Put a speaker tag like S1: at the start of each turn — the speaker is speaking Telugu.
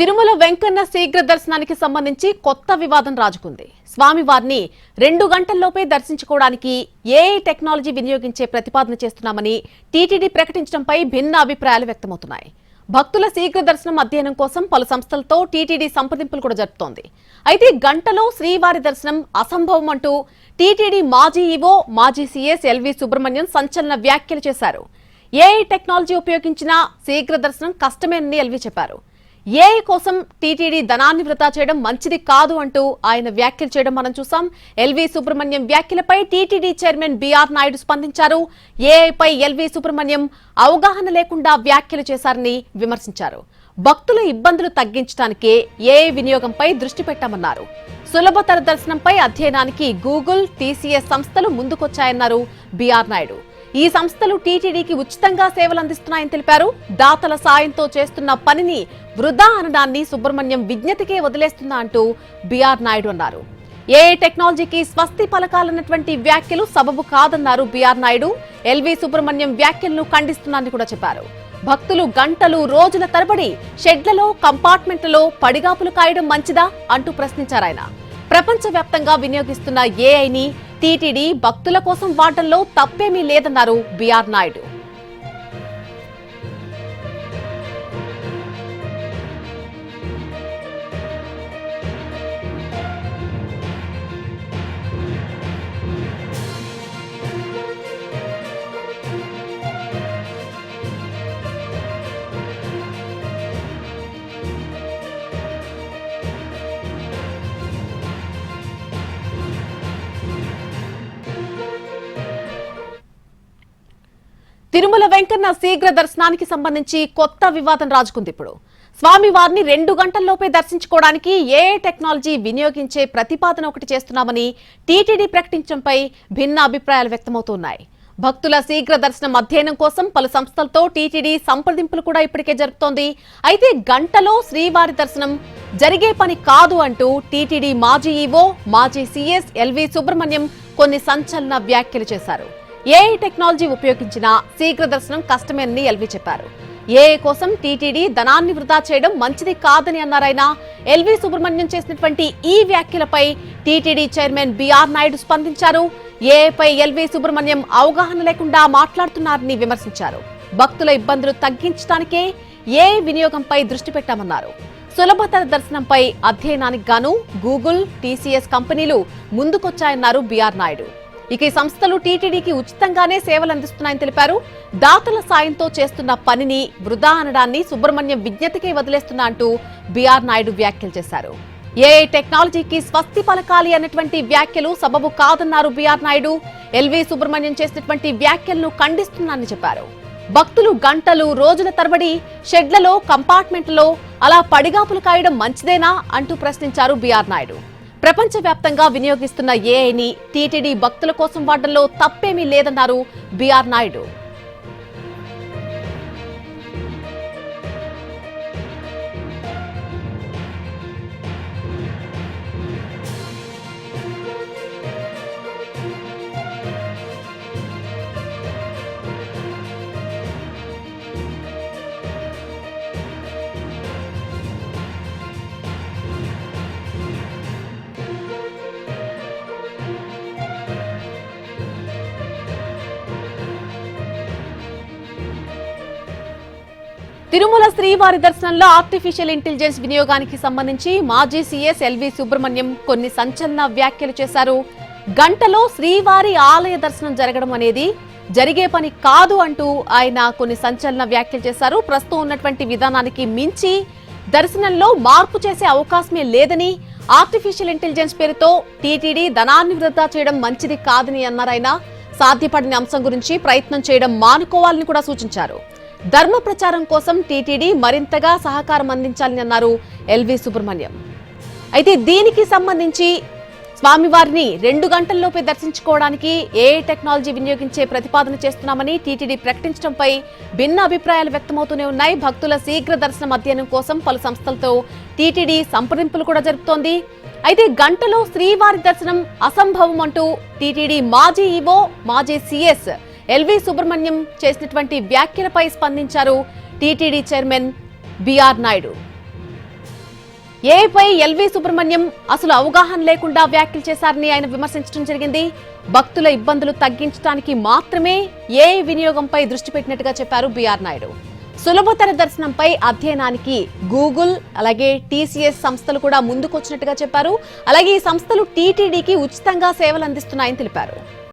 S1: తిరుమల వెంకన్న శీఘ్ర దర్శనానికి సంబంధించి కొత్త వివాదం రాజుకుంది. స్వామివారిని 2 గంటల్లోపే దర్శించుకోవడానికి ఏఐ టెక్నాలజీ వినియోగించే ప్రతిపాదన చేస్తున్నామని టీటీడీ ప్రకటించడంపై భిన్న అభిప్రాయాలు వ్యక్తమవుతున్నాయి. భక్తుల శీఘ్ర దర్శనం అధ్యయనం కోసం పలు సంస్థలతో టీటీడీ సంప్రదింపులు కూడా జరుపుతోంది. అయితే గంటలో శ్రీవారి దర్శనం అసంభవం అంటూ టీటీడీ మాజీ ఈవో మాజీ సీఎస్ ఎల్వి సుబ్రహ్మణ్యం సంచలన వ్యాఖ్యలు చేశారు. ఏఐ టెక్నాలజీ ఉపయోగించిన శీఘ్ర దర్శనం కష్టమేనని ఎల్వి చెప్పారు. ఏఐ కోసం టీటీడీ ధనాన్ని వృధా చేయడం మంచిది కాదు అంటూ ఆయన వ్యాఖ్యలు చేయడం మనం చూసాం. ఎల్వి సుబ్రహ్మణ్యం వ్యాఖ్యలపై టీటీడీ చైర్మన్ బీఆర్ నాయుడు స్పందించారు. ఏఐపై ఎల్వి సుబ్రహ్మణ్యం అవగాహన లేకుండా వ్యాఖ్యలు చేశారని విమర్శించారు. భక్తుల ఇబ్బందులు తగ్గించడానికే ఏఐ వినియోగంపై దృష్టి పెట్టామన్నారు. సులభతర దర్శనంపై అధ్యయనానికి గూగుల్, టీసీఎస్ సంస్థలు ముందుకొచ్చాయన్నారు బీఆర్ నాయుడు. ఈ సంస్థలు టీటీడీకి ఉచితంగా సేవలు అందిస్తున్నాయని తెలిపారు. దాతల సాయంతో చేస్తున్న పనిని వృధా అనడాన్ని సుబ్రహ్మణ్యం విజ్ఞతకే వదిలేస్తున్నా అంటూ బీఆర్ నాయుడు అన్నారు. ఏఐ టెక్నాలజీకి స్వస్తి పలకాలన్నటువంటి వ్యాఖ్యలు సబబు కాదన్నారు బీఆర్ నాయుడు. ఎల్వి సుబ్రహ్మణ్యం వ్యాఖ్యలను ఖండిస్తున్నారని కూడా చెప్పారు. భక్తులు గంటలు రోజుల తరబడి షెడ్లలో, కంపార్ట్మెంట్లలో పడిగాపులు కాయడం మంచిదా అంటూ ప్రశ్నించారు ఆయన. ప్రపంచవ్యాప్తంగా వినియోగిస్తున్న ఏఐని టీటీడీ భక్తుల కోసం వాడడంలో తప్పేమీ లేదన్నారు బీఆర్ నాయుడు. తిరుమల వెంకన్న శీఘ్ర దర్శనానికి సంబంధించి కొత్త వివాదం రాజుకుంది. ఇప్పుడు స్వామివారిని 2 గంటల్లోపే దర్శించుకోవడానికి ఏఐ టెక్నాలజీ వినియోగించే ప్రతిపాదన ఒకటి చేస్తున్నామని టీటీడీ ప్రకటించడంపై భిన్న అభిప్రాయాలు వ్యక్తమవుతున్నాయి. భక్తుల శీఘ్ర దర్శనం అధ్యయనం కోసం పలు సంస్థలతో టీటీడీ సంప్రదింపులు కూడా ఇప్పటికే జరుపుతోంది. అయితే గంటలో శ్రీవారి దర్శనం జరిగే పని కాదు అంటూ టీటీడీ మాజీ ఈవో మాజీ సీఎస్ ఎల్వి సుబ్రహ్మణ్యం కొన్ని సంచలన వ్యాఖ్యలు చేశారు. ఏఐ టెక్నాలజీ ఉపయోగించిన శీఘ్ర దర్శనం కష్టమేనని ఎల్వి చెప్పారు. ఏఐ కోసం టీటీడీ ధనాన్ని వృధా చేయడం మంచిది కాదని అన్నారాయన. ఎల్వి సుబ్రహ్మణ్యం చేసినటువంటి ఈ వ్యాఖ్యలపై టీటీడీ చైర్మన్ బీఆర్ నాయుడు స్పందించారు. ఏఐపై ఎల్వి సుబ్రహ్మణ్యం అవగాహన లేకుండా మాట్లాడుతున్నారని విమర్శించారు. భక్తుల ఇబ్బందులు తగ్గించడానికే ఏఐ వినియోగంపై దృష్టి పెట్టామన్నారు. సులభతర దర్శనంపై అధ్యయనానికి గాను గూగుల్, టీసీఎస్ కంపెనీలు ముందుకొచ్చాయన్నారు బీఆర్ నాయుడు. ఇక ఈ సంస్థలు టీటీడీకి ఉచితంగానే సేవలు అందిస్తున్నాయని తెలిపారు. దాతల సాయంతో చేస్తున్న పనిని వృధా అనడాన్ని సుబ్రహ్మణ్యం విజ్ఞతకే వదిలేస్తున్నా అంటూ బీఆర్ నాయుడు వ్యాఖ్యలు చేశారు. ఏఐ టెక్నాలజీకి స్వస్తి పలకాలి అన్నటువంటి వ్యాఖ్యలు సబబు కాదన్నారు బీఆర్ నాయుడు. ఎల్వి సుబ్రహ్మణ్యం చేసినటువంటి వ్యాఖ్యలను ఖండిస్తున్నానని చెప్పారు. భక్తులు గంటలు రోజుల తరబడి షెడ్లలో, కంపార్ట్మెంట్లలో అలా పడిగాపులు కాయడం మంచిదేనా అంటూ ప్రశ్నించారు బీఆర్ నాయుడు. ప్రపంచవ్యాప్తంగా వినియోగిస్తున్న ఏఐని టీటీడీ భక్తుల కోసం వాడడంలో తప్పేమీ లేదన్నారు బీఆర్ నాయుడు. తిరుమల శ్రీవారి దర్శనంలో ఆర్టిఫిషియల్ ఇంటెలిజెన్స్ వినియోగానికి సంబంధించి మాజీ సీఎస్ ఎల్వి సుబ్రహ్మణ్యం కొన్ని సంచలన వ్యాఖ్యలు చేశారు. గంటలో శ్రీవారి ఆలయ దర్శనం జరగడం అనేది జరిగే పని కాదు అంటూ ఆయన కొన్ని సంచలన వ్యాఖ్యలు చేశారు. ప్రస్తుతం ఉన్నటువంటి విధానానికి మించి దర్శనంలో మార్పు చేసే అవకాశమే లేదని, ఆర్టిఫిషియల్ ఇంటెలిజెన్స్ పేరుతో టీటీడీ ధనాన్ని వృధా చేయడం మంచిది కాదని అన్నారాయన. సాధ్యపడని అంశం గురించి ప్రయత్నం చేయడం మానుకోవాలని కూడా సూచించారు. ధర్మ ప్రచారం కోసం టీటీడీ మరింతగా సహకారం అందించాలని అన్నారు ఎల్వి సుబ్రహ్మణ్యం. అయితే దీనికి సంబంధించి స్వామివారిని 2 గంటల్లోపే దర్శించుకోవడానికి ఏఐ టెక్నాలజీ వినియోగించే ప్రతిపాదన చేస్తున్నామని టీటీడీ ప్రకటించడంపై భిన్న అభిప్రాయాలు వ్యక్తమవుతూనే ఉన్నాయి. భక్తుల శీఘ్ర దర్శనం అధ్యయనం కోసం పలు సంస్థలతో టీటీడీ సంప్రదింపులు కూడా జరుపుతోంది. అయితే గంటలో శ్రీవారి దర్శనం అసంభవం అంటూ టీటీడీ మాజీ ఈవో మాజీ సీఎస్ ఎల్వి సుబ్రహ్మణ్యం చేసినటువంటి వ్యాఖ్యలపై స్పందించారు టీటీడీ చైర్మన్ బీఆర్ నాయుడు. ఏపై ఎల్వి సుబ్రహ్మణ్యం అసలు అవగాహన లేకుండా వ్యాఖ్యలు చేశారని ఆయన విమర్శించడం జరిగింది. భక్తుల ఇబ్బందులు తగ్గించడానికి మాత్రమే ఏఐ వినియోగంపై దృష్టి పెట్టినట్టుగా చెప్పారు బిఆర్ నాయుడు. సులభతర దర్శనంపై అధ్యయనానికి గూగుల్ అలాగే టీసీఎస్ సంస్థలు కూడా ముందుకొచ్చినట్టుగా చెప్పారు. అలాగే ఈ సంస్థలు టీటీడీకి ఉచితంగా సేవలు అందిస్తున్నాయని తెలిపారు.